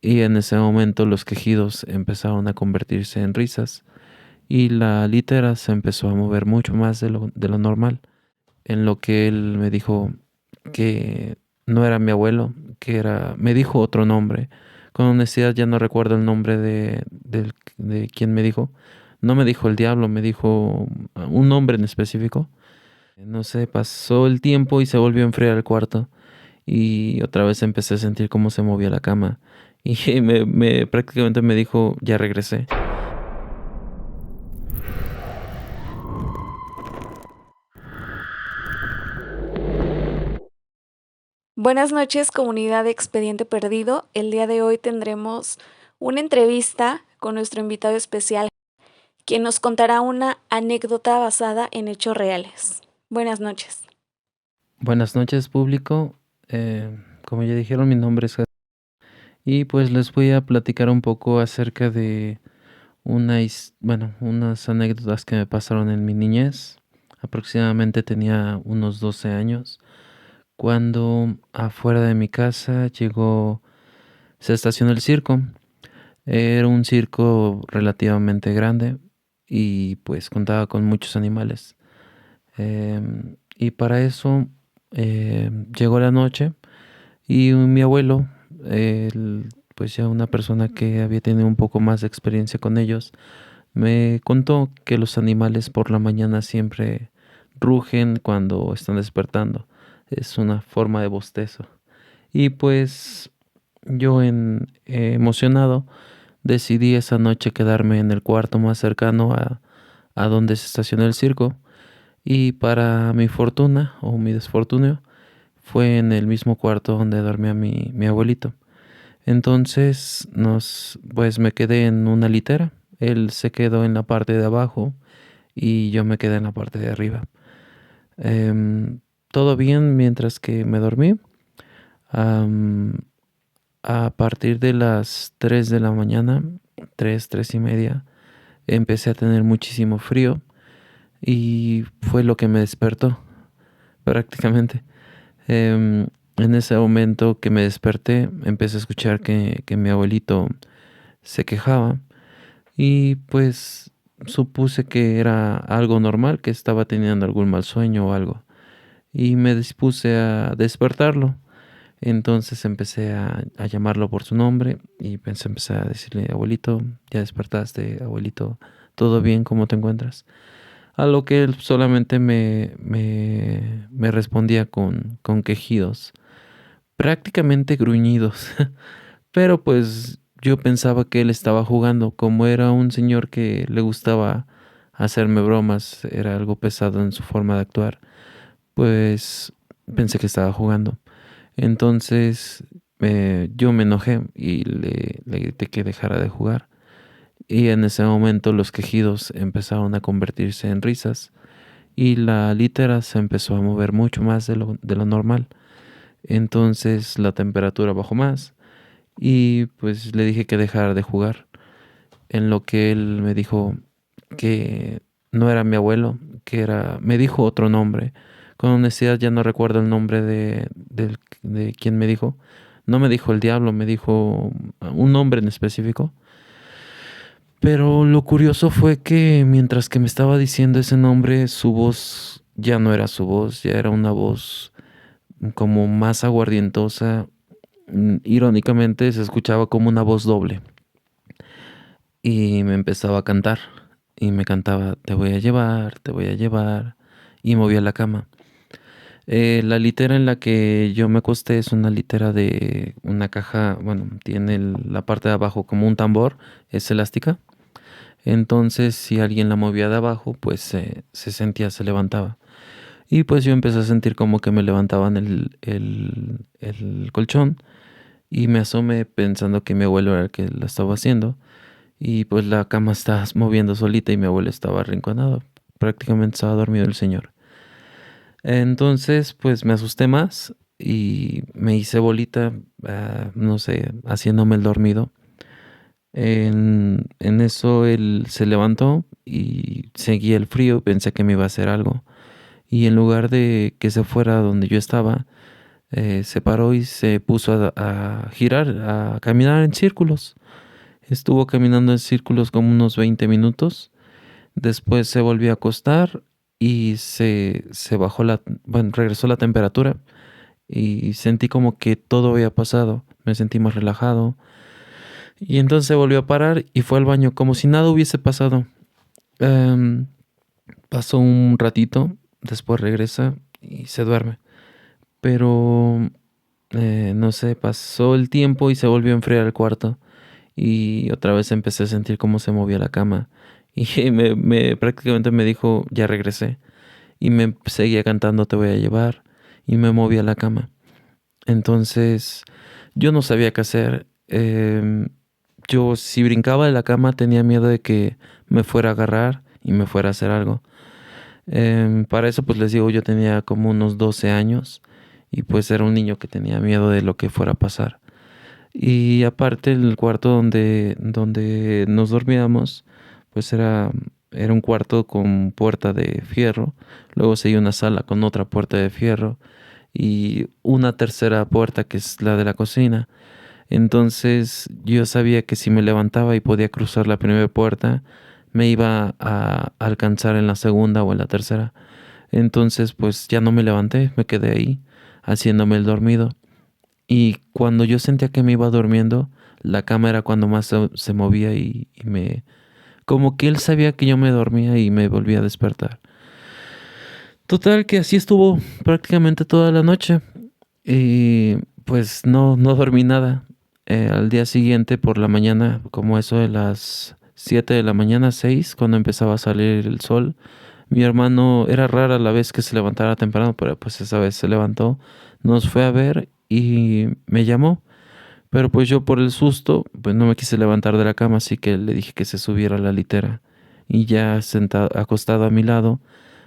y en ese momento los quejidos empezaron a convertirse en risas y la litera se empezó a mover mucho más de lo normal, en lo que él me dijo que no era mi abuelo, me dijo otro nombre. Con honestidad ya no recuerdo el nombre de quien me dijo. No me dijo el diablo, me dijo un nombre en específico. No sé, pasó el tiempo y se volvió a enfriar el cuarto. Y otra vez empecé a sentir cómo se movía la cama. Y prácticamente me dijo, ya regresé. Buenas noches, comunidad de Expediente Perdido. El día de hoy tendremos una entrevista con nuestro invitado especial, quien nos contará una anécdota basada en hechos reales. Buenas noches. Buenas noches, público. Como ya dijeron, mi nombre es Jesús. Y pues les voy a platicar un poco acerca de unas anécdotas que me pasaron en mi niñez. Aproximadamente tenía unos 12 años cuando afuera de mi casa se estacionó el circo. Era un circo relativamente grande y pues contaba con muchos animales. Y para eso llegó la noche y mi abuelo, pues ya una persona que había tenido un poco más de experiencia con ellos, me contó que los animales por la mañana siempre rugen cuando están despertando. Es una forma de bostezo. Y pues yo emocionado decidí esa noche quedarme en el cuarto más cercano a donde se estacionó el circo. Y para mi fortuna o mi desfortunio, fue en el mismo cuarto donde dormía mi abuelito. Entonces pues me quedé en una litera. Él se quedó en la parte de abajo y yo me quedé en la parte de arriba. Em, Todo bien mientras que me dormí. Am, a partir de las 3 de la mañana, 3:30, empecé a tener muchísimo frío y fue lo que me despertó prácticamente. En ese momento que me desperté, empecé a escuchar que mi abuelito se quejaba y pues supuse que era algo normal, que estaba teniendo algún mal sueño o algo. Y me dispuse a despertarlo. Entonces empecé a llamarlo por su nombre y empecé a decirle, abuelito, ya despertaste, abuelito, ¿todo bien? ¿Cómo te encuentras? A lo que él solamente me respondía con quejidos, prácticamente gruñidos. Pero pues yo pensaba que él estaba jugando, como era un señor que le gustaba hacerme bromas, era algo pesado en su forma de actuar, pues pensé que estaba jugando. Entonces yo me enojé y le grité que dejara de jugar. Y en ese momento los quejidos empezaron a convertirse en risas y la litera se empezó a mover mucho más de lo normal. Entonces la temperatura bajó más y pues le dije que dejara de jugar. En lo que él me dijo que no era mi abuelo, me dijo otro nombre. Con honestidad ya no recuerdo el nombre de quien me dijo. No me dijo el diablo, me dijo un nombre en específico. Pero lo curioso fue que mientras que me estaba diciendo ese nombre, su voz ya no era su voz, ya era una voz como más aguardientosa. Irónicamente se escuchaba como una voz doble. Y me empezaba a cantar. Y me cantaba, te voy a llevar, te voy a llevar. Y movía la cama. La litera en la que yo me acosté es una litera de una caja, bueno, tiene la parte de abajo como un tambor, es elástica. Entonces, si alguien la movía de abajo, pues se sentía, se levantaba. Y pues yo empecé a sentir como que me levantaban el colchón y me asomé pensando que mi abuelo era el que la estaba haciendo. Y pues la cama estaba moviendo solita y mi abuelo estaba arrinconado. Prácticamente estaba dormido el señor. Entonces, pues me asusté más y me hice bolita, no sé, haciéndome el dormido. En eso él se levantó y seguía el frío, pensé que me iba a hacer algo. Y en lugar de que se fuera donde yo estaba, Se paró y se puso a girar, a caminar en círculos. Estuvo caminando en círculos como unos 20 minutos. Después se volvió a acostar y se bajó bueno, regresó la temperatura y sentí como que todo había pasado. Me sentí más relajado. Y entonces se volvió a parar y fue al baño como si nada hubiese pasado. Em, Pasó un ratito, después regresa y se duerme. Pero no sé, pasó el tiempo y se volvió a enfriar el cuarto. Y otra vez empecé a sentir cómo se movía la cama. Y prácticamente me dijo, ya regresé. Y me seguía cantando, te voy a llevar. Y me movía la cama. Entonces, yo no sabía qué hacer. Yo, si brincaba de la cama, tenía miedo de que me fuera a agarrar y me fuera a hacer algo. Para eso, pues les digo, yo tenía como unos 12 años. Y pues era un niño que tenía miedo de lo que fuera a pasar. Y aparte el cuarto donde nos dormíamos, pues era un cuarto con puerta de fierro. Luego seguía una sala con otra puerta de fierro y una tercera puerta que es la de la cocina. Entonces yo sabía que si me levantaba y podía cruzar la primera puerta, me iba a alcanzar en la segunda o en la tercera. Entonces pues ya no me levanté, me quedé ahí haciéndome el dormido. Y cuando yo sentía que me iba durmiendo, la cama era cuando más se movía y me... Como que él sabía que yo me dormía y me volvía a despertar. Total que así estuvo prácticamente toda la noche. Y pues no dormí nada. Al día siguiente por la mañana, como eso de las 7 de la mañana, 6 cuando empezaba a salir el sol, mi hermano era rara la vez que se levantara temprano, pero pues esa vez se levantó, nos fue a ver y me llamó. Pero pues yo por el susto, pues no me quise levantar de la cama, así que le dije que se subiera a la litera. Y ya sentado, acostado a mi lado,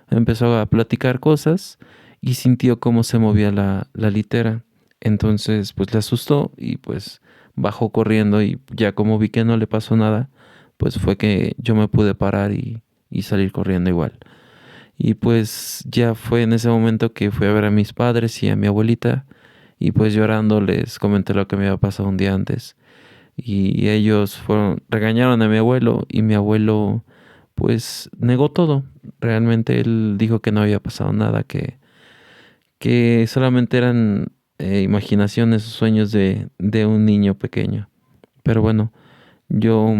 empezó a platicar cosas y sintió cómo se movía la litera. Entonces pues le asustó y pues bajó corriendo y ya como vi que no le pasó nada, pues fue que yo me pude parar y salir corriendo igual. Y pues ya fue en ese momento que fui a ver a mis padres y a mi abuelita y pues llorando les comenté lo que me había pasado un día antes. Y ellos regañaron a mi abuelo y mi abuelo pues negó todo. Realmente él dijo que no había pasado nada, que solamente eran imaginaciones o sueños de un niño pequeño. Pero bueno, yo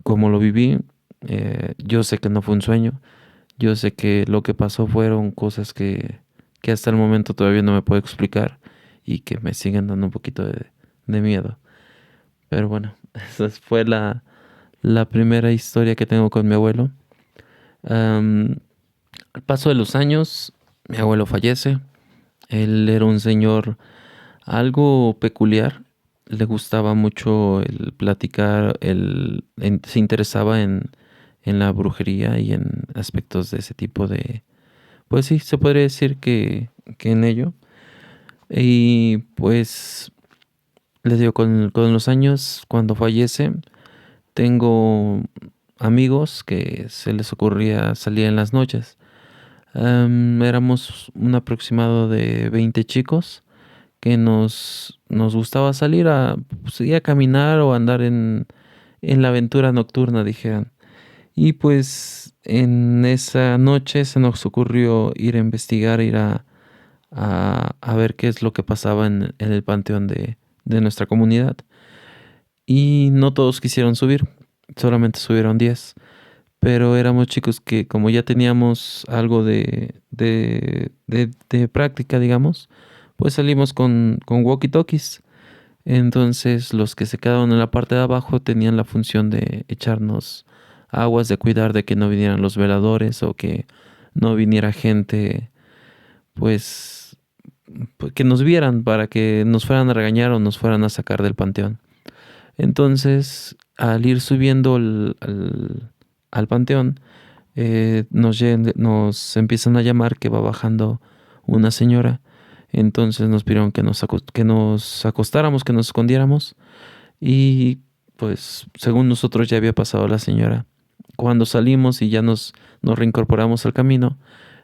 como lo viví, yo sé que no fue un sueño. Yo sé que lo que pasó fueron cosas que hasta el momento todavía no me puedo explicar y que me siguen dando un poquito de miedo. Pero bueno, esa fue la primera historia que tengo con mi abuelo. Am, Al paso de los años, mi abuelo fallece. Él era un señor algo peculiar. Le gustaba mucho el platicar, se interesaba en la brujería y en aspectos de ese tipo de... Pues sí, se podría decir que en ello. Y pues les digo, con los años, cuando fallece, tengo amigos que se les ocurría salir en las noches. Éramos un aproximado de 20 chicos que nos gustaba salir pues, sí, a caminar o andar en la aventura nocturna, dijeran. Y pues en esa noche se nos ocurrió ir a investigar, ir a ver qué es lo que pasaba en el panteón de nuestra comunidad. Y no todos quisieron subir, solamente subieron 10. Pero éramos chicos que como ya teníamos algo de práctica, digamos, pues salimos con walkie-talkies. Entonces los que se quedaban en la parte de abajo tenían la función de echarnos aguas, de cuidar de que no vinieran los veladores o que no viniera gente, pues, que nos vieran para que nos fueran a regañar o nos fueran a sacar del panteón. Entonces, al ir subiendo al panteón, nos empiezan a llamar que va bajando una señora. Entonces nos pidieron que nos acostáramos, que nos escondiéramos. Y pues según nosotros ya había pasado la señora. Cuando salimos y ya nos reincorporamos al camino,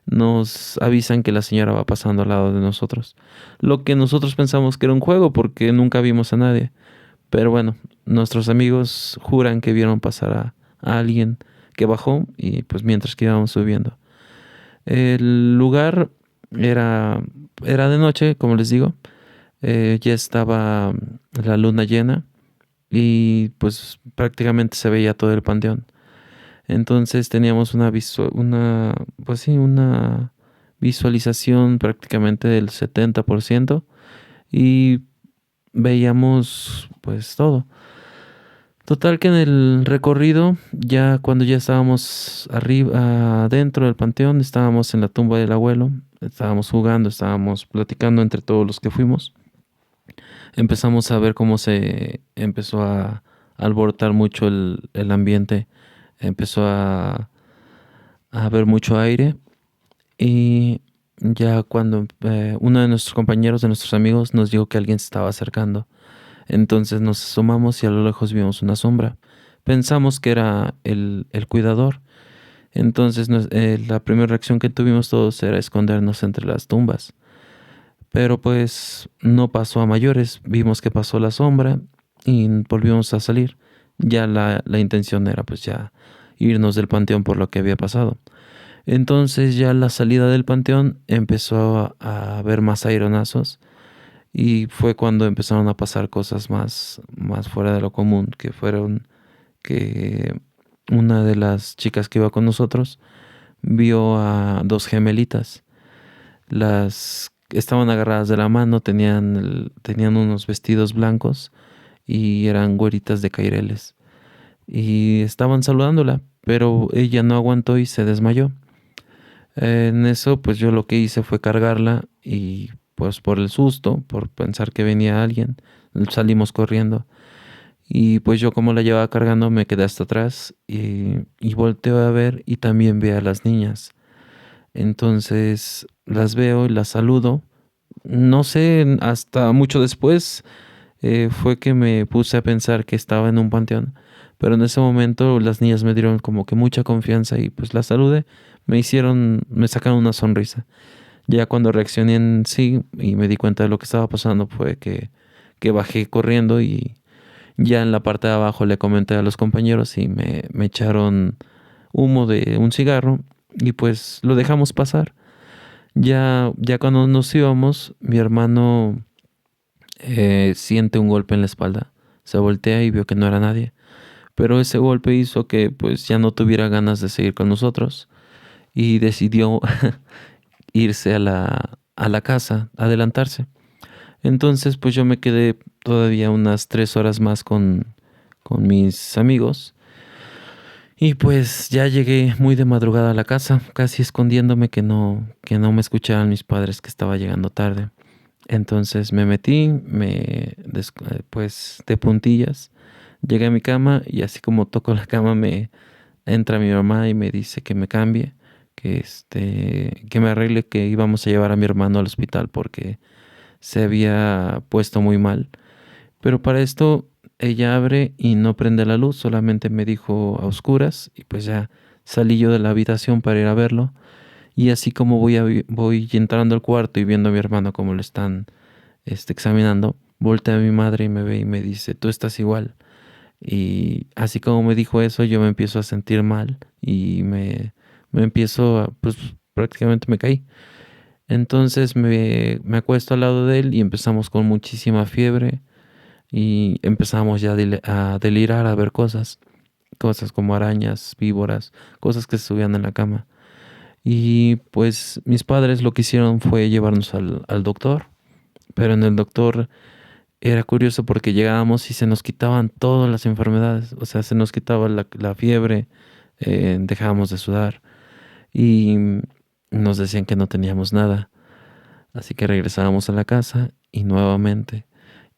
nos avisan que la señora va pasando al lado de nosotros. Lo que nosotros pensamos que era un juego porque nunca vimos a nadie. Pero bueno, nuestros amigos juran que vieron pasar a alguien que bajó y pues mientras que íbamos subiendo. El lugar era, era de noche, como les digo. Ya estaba la luna llena y pues prácticamente se veía todo el panteón. Entonces teníamos pues sí, una visualización prácticamente del 70% y veíamos pues todo. Total que en el recorrido, ya cuando ya estábamos arriba, adentro del panteón, estábamos en la tumba del abuelo, estábamos jugando, estábamos platicando entre todos los que fuimos. Empezamos a ver cómo se empezó a alborotar mucho el ambiente, empezó a haber mucho aire y ya cuando uno de nuestros compañeros, de nuestros amigos, nos dijo que alguien se estaba acercando. Entonces nos asomamos y a lo lejos vimos una sombra. Pensamos que era el cuidador. Entonces la primera reacción que tuvimos todos era escondernos entre las tumbas. Pero pues no pasó a mayores. Vimos que pasó la sombra y volvimos a salir. Ya la intención era pues ya irnos del panteón por lo que había pasado. Entonces ya la salida del panteón empezó a haber más aeronazos y fue cuando empezaron a pasar cosas más fuera de lo común, que fueron que una de las chicas que iba con nosotros vio a dos gemelitas. Las estaban agarradas de la mano, tenían unos vestidos blancos y eran güeritas de Caireles. Y estaban saludándola, pero ella no aguantó y se desmayó. En eso, pues yo lo que hice fue cargarla y pues por el susto, por pensar que venía alguien, salimos corriendo. Y pues yo como la llevaba cargando me quedé hasta atrás y volteo a ver y también veo a las niñas. Entonces las veo y las saludo. No sé, hasta mucho después fue que me puse a pensar que estaba en un panteón. Pero en ese momento las niñas me dieron como que mucha confianza y pues las saludé. Me sacaron una sonrisa. Ya cuando reaccioné en sí y me di cuenta de lo que estaba pasando fue que bajé corriendo y ya en la parte de abajo le comenté a los compañeros y me echaron humo de un cigarro y pues lo dejamos pasar. Ya cuando nos íbamos, mi hermano siente un golpe en la espalda. Se voltea y vio que no era nadie. Pero ese golpe hizo que pues ya no tuviera ganas de seguir con nosotros y decidió irse a la casa, adelantarse. Entonces pues yo me quedé todavía unas 3 horas más con mis amigos y pues ya llegué muy de madrugada a la casa, casi escondiéndome que no me escucharan mis padres que estaba llegando tarde. Entonces me metí, pues de puntillas, llegué a mi cama y así como toco la cama me entra mi mamá y me dice que me cambie, que me arregle, que íbamos a llevar a mi hermano al hospital porque se había puesto muy mal. Pero para esto ella abre y no prende la luz, solamente me dijo a oscuras y pues ya salí yo de la habitación para ir a verlo. Y así como voy entrando al cuarto y viendo a mi hermano como lo están examinando, voltea a mi madre y me ve y me dice, tú estás igual. Y así como me dijo eso, yo me empiezo a sentir mal y me empiezo a, pues prácticamente me caí. Entonces me acuesto al lado de él y empezamos con muchísima fiebre y empezamos ya a delirar, a ver cosas como arañas, víboras, cosas que se subían en la cama. Y pues mis padres lo que hicieron fue llevarnos al doctor, pero en el doctor era curioso porque llegábamos y se nos quitaban todas las enfermedades, o sea, se nos quitaba la fiebre, dejábamos de sudar y nos decían que no teníamos nada. Así que regresábamos a la casa y nuevamente.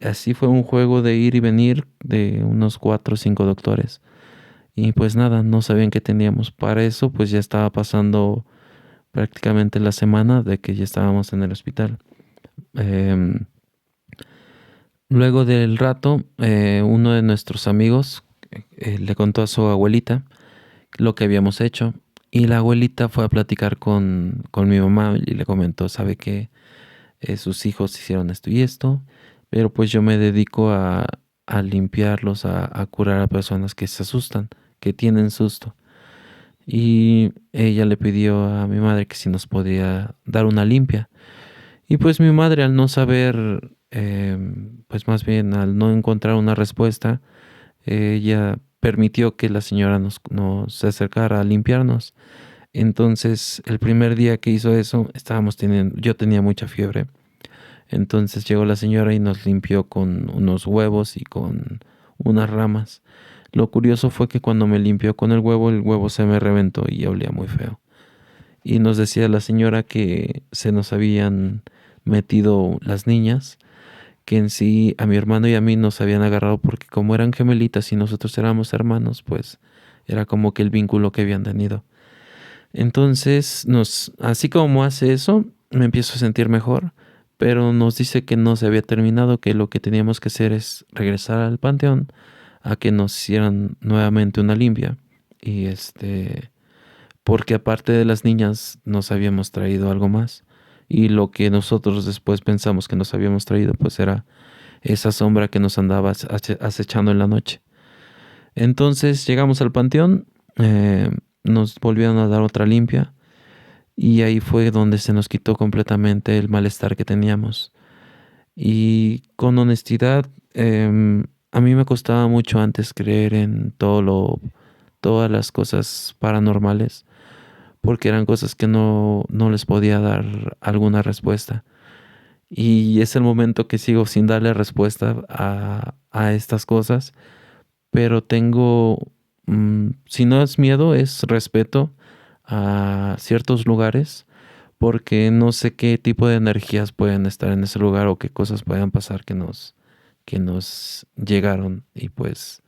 Así fue un juego de ir y venir de unos 4 o 5 doctores. Y pues nada, no sabían qué teníamos. Para eso pues ya estaba pasando prácticamente la semana de que ya estábamos en el hospital. Em, Luego del rato, uno de nuestros amigos le contó a su abuelita lo que habíamos hecho Y la abuelita fue a platicar con mi mamá y le comentó, sabe que sus hijos hicieron esto y esto, pero pues yo me dedico a limpiarlos, a curar a personas que se asustan, que tienen susto. Y ella le pidió a mi madre que si nos podía dar una limpia. Y pues mi madre, al no saber, pues más bien al no encontrar una respuesta, ella permitió que la señora nos se acercara a limpiarnos. Entonces, el primer día que hizo eso, yo tenía mucha fiebre. Entonces llegó la señora y nos limpió con unos huevos y con unas ramas. Lo curioso fue que cuando me limpió con el huevo se me reventó y olía muy feo. Y nos decía la señora que se nos habían metido las niñas, que en sí a mi hermano y a mí nos habían agarrado porque como eran gemelitas y nosotros éramos hermanos, pues era como que el vínculo que habían tenido. Entonces, así como hace eso, me empiezo a sentir mejor, pero nos dice que no se había terminado, que lo que teníamos que hacer es regresar al panteón a que nos hicieran nuevamente una limpia. Y porque aparte de las niñas nos habíamos traído algo más. Y lo que nosotros después pensamos que nos habíamos traído, pues era esa sombra que nos andaba acechando en la noche. Entonces llegamos al panteón, nos volvieron a dar otra limpia y ahí fue donde se nos quitó completamente el malestar que teníamos. Y con honestidad, a mí me costaba mucho antes creer en todas las cosas paranormales, porque eran cosas que no les podía dar alguna respuesta. Y es el momento que sigo sin darle respuesta a estas cosas, pero si no es miedo, es respeto a ciertos lugares, porque no sé qué tipo de energías pueden estar en ese lugar o qué cosas puedan pasar que nos llegaron. Y pues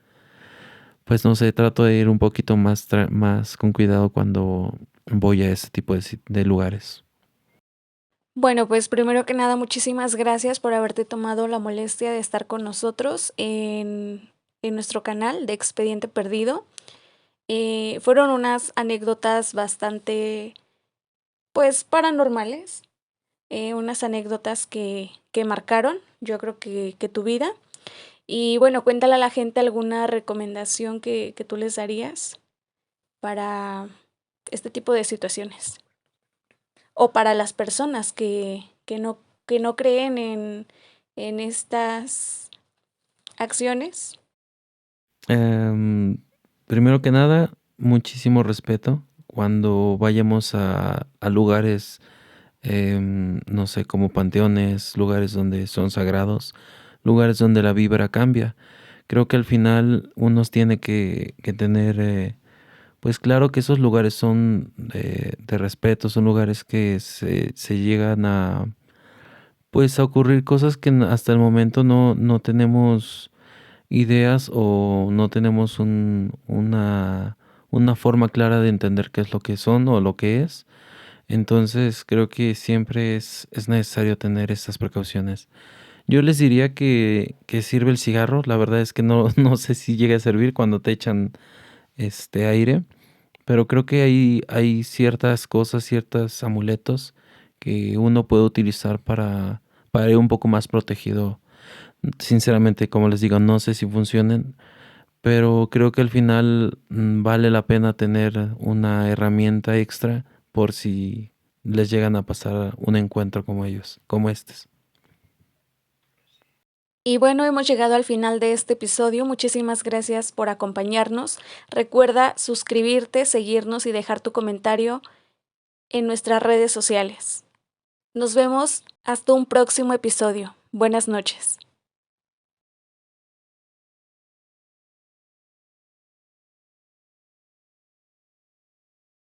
no sé, trato de ir un poquito más con cuidado cuando voy a ese tipo de lugares. Bueno, pues primero que nada, muchísimas gracias por haberte tomado la molestia de estar con nosotros en nuestro canal de Expediente Perdido. Fueron unas anécdotas bastante, pues, paranormales, unas anécdotas que marcaron, yo creo que tu vida. Y bueno, cuéntale a la gente alguna recomendación que tú les darías para este tipo de situaciones. O para las personas que no creen en estas acciones. Em, Primero que nada, muchísimo respeto cuando vayamos a lugares, no sé, como panteones, lugares donde son sagrados, lugares donde la vibra cambia. Creo que al final unos tiene que tener, pues claro que esos lugares son de respeto, son lugares que se llegan pues a ocurrir cosas que hasta el momento no tenemos ideas o no tenemos una forma clara de entender qué es lo que son o lo que es. Entonces creo que siempre es necesario tener estas precauciones. Yo les diría que sirve el cigarro. La verdad es que no, no sé si llega a servir cuando te echan este aire, pero creo que hay ciertas cosas, ciertos amuletos que uno puede utilizar para ir un poco más protegido. Sinceramente, como les digo, no sé si funcionen, pero creo que al final vale la pena tener una herramienta extra por si les llegan a pasar un encuentro como ellos, como estos. Y bueno, hemos llegado al final de este episodio. Muchísimas gracias por acompañarnos. Recuerda suscribirte, seguirnos y dejar tu comentario en nuestras redes sociales. Nos vemos hasta un próximo episodio. Buenas noches.